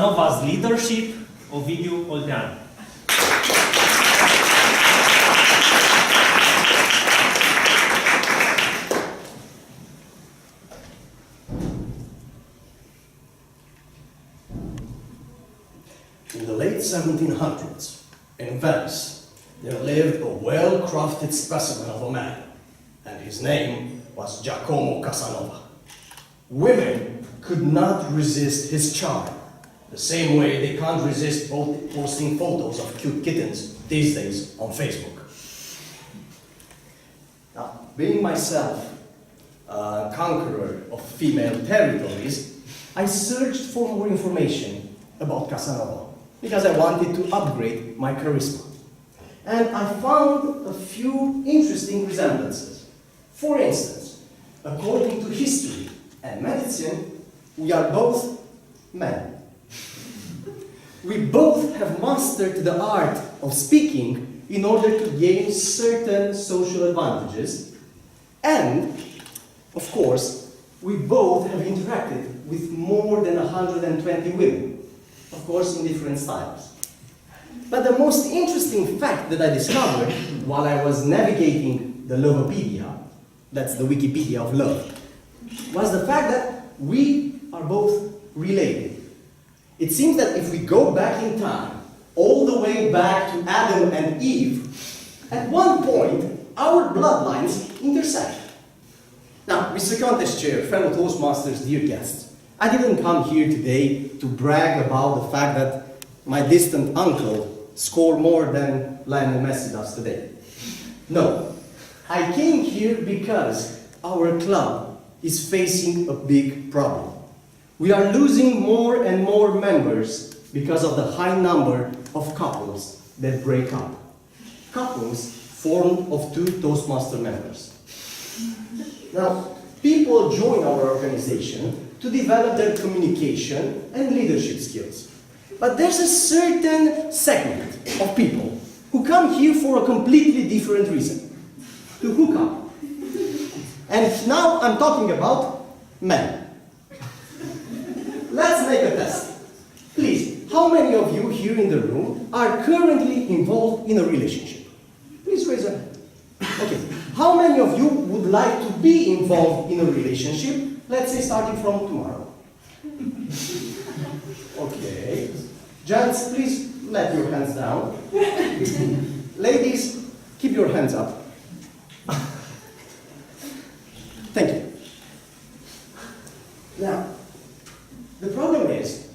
Casanova's leadership, Ovidiu Oltean. In the late 1700s, in Venice, there lived a well-crafted specimen of a man, and his name was Giacomo Casanova. Women could not resist his charm, the same way they can't resist posting photos of cute kittens these days on Facebook. Now, being myself a conqueror of female territories, I searched for more information about Casanova, because I wanted to upgrade my charisma. And I found a few interesting resemblances. For instance, according to history and medicine, we are both men. We both have mastered the art of speaking in order to gain certain social advantages. And, of course, we both have interacted with more than 120 women, of course in different styles. But the most interesting fact that I discovered while I was navigating the Lovepedia, that's the Wikipedia of love, was the fact that we are both related. It seems that if we go back in time, all the way back to Adam and Eve, at one point, our bloodlines intersect. Now, Mr. Contest Chair, fellow Toastmasters, dear guests, I didn't come here today to brag about the fact that my distant uncle scored more than Lionel Messi does today. No, I came here because our club is facing a big problem. We are losing more and more members because of the high number of couples that break up. Couples formed of 2 Toastmaster members. Now, people join our organization to develop their communication and leadership skills. But there's a certain segment of people who come here for a completely different reason, to hook up. And now I'm talking about men. Let's make a test. Please, how many of you here in the room are currently involved in a relationship? Please raise your hand. Okay. How many of you would like to be involved in a relationship, let's say starting from tomorrow? Okay. Gents, please let your hands down. Ladies, keep your hands up. Thank you. Now, the problem is,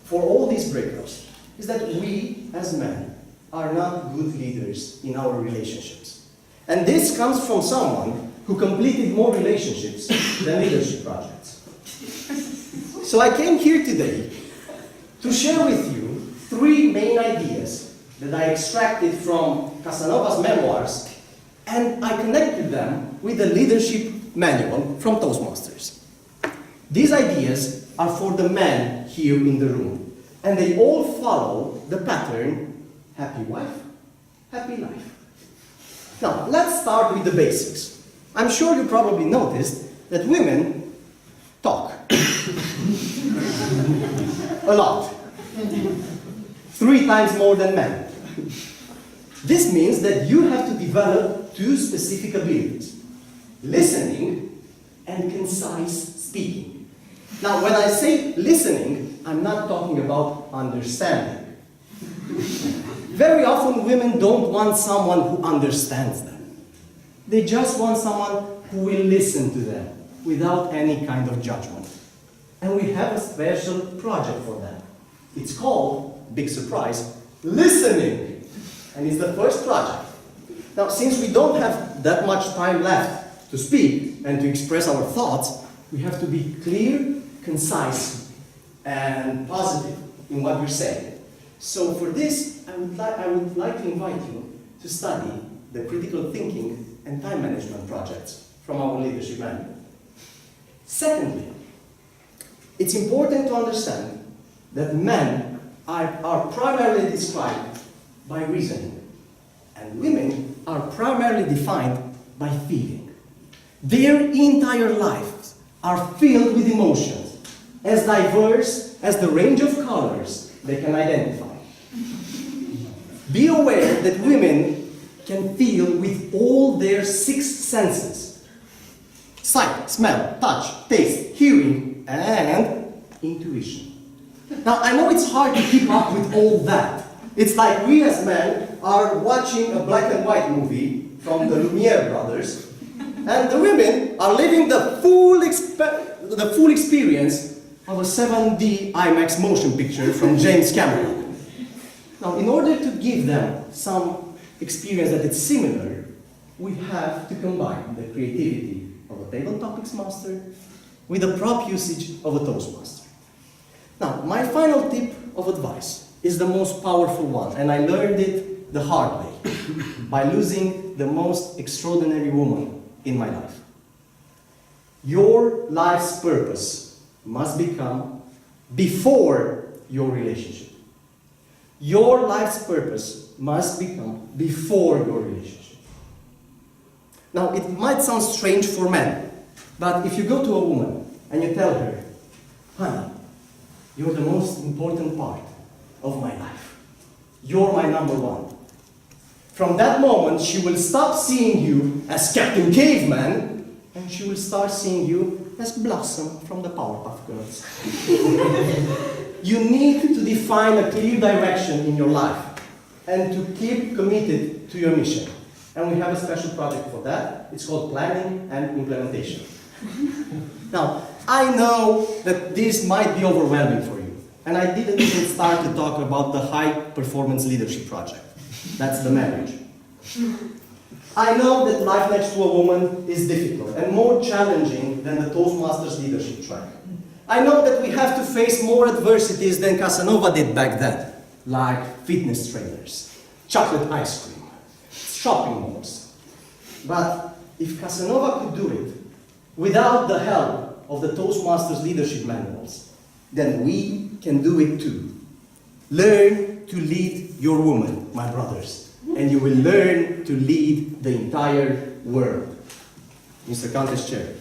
for all these breakups, is that we, as men, are not good leaders in our relationships. And this comes from someone who completed more relationships than leadership projects. So I came here today to share with you 3 main ideas that I extracted from Casanova's memoirs, and I connected them with the leadership manual from Toastmasters. These ideas are for the men here in the room, and they all follow the pattern: happy wife, happy life. Now, let's start with the basics. I'm sure you probably noticed that women talk. A lot. 3 times more than men. This means that you have to develop 2 specific abilities: listening and concise speaking. Now, when I say listening, I'm not talking about understanding. Very often women don't want someone who understands them. They just want someone who will listen to them without any kind of judgment. And we have a special project for that. It's called, big surprise, listening. And it's the first project. Now, since we don't have that much time left to speak and to express our thoughts, we have to be clear, concise, and positive in what we're saying. So for this, I would like to invite you to study the critical thinking and time management projects from our leadership manual. Secondly, it's important to understand that men are primarily described by reasoning, and women are primarily defined by feeling. Their entire lives are filled with emotions, as diverse as the range of colors they can identify. Be aware that women can feel with all their 6 senses: sight, smell, touch, taste, hearing, and intuition. Now, I know it's hard to keep up with all that. It's like we as men are watching a black and white movie from the Lumiere brothers, and the women are living the full experience of a 7D IMAX motion picture from James Cameron. Now, in order to give them some experience that is similar, we have to combine the creativity of a table topics master with the prop usage of a Toastmaster. Now, my final tip of advice is the most powerful one, and I learned it the hard way, by losing the most extraordinary woman in my life. Your life's purpose must become before your relationship. Your life's purpose must become before your relationship. Now, it might sound strange for men, but if you go to a woman and you tell her, honey, you're the most important part of my life. You're my number one. From that moment, she will stop seeing you as Captain Caveman, and she will start seeing you as Blossom from the Powerpuff Girls. You need to define a clear direction in your life and to keep committed to your mission. And we have a special project for that. It's called Planning and Implementation. Now, I know that this might be overwhelming for you, and I didn't even start to talk about the High Performance Leadership Project. That's the marriage. I know that life next to a woman is difficult and more challenging than the Toastmasters leadership track. I know that we have to face more adversities than Casanova did back then, like fitness trainers, chocolate ice cream, shopping malls. But if Casanova could do it without the help of the Toastmasters leadership manuals, then we can do it too. Learn to lead your woman, my brothers, and you will learn to lead the entire world. Mr. Countess Chair.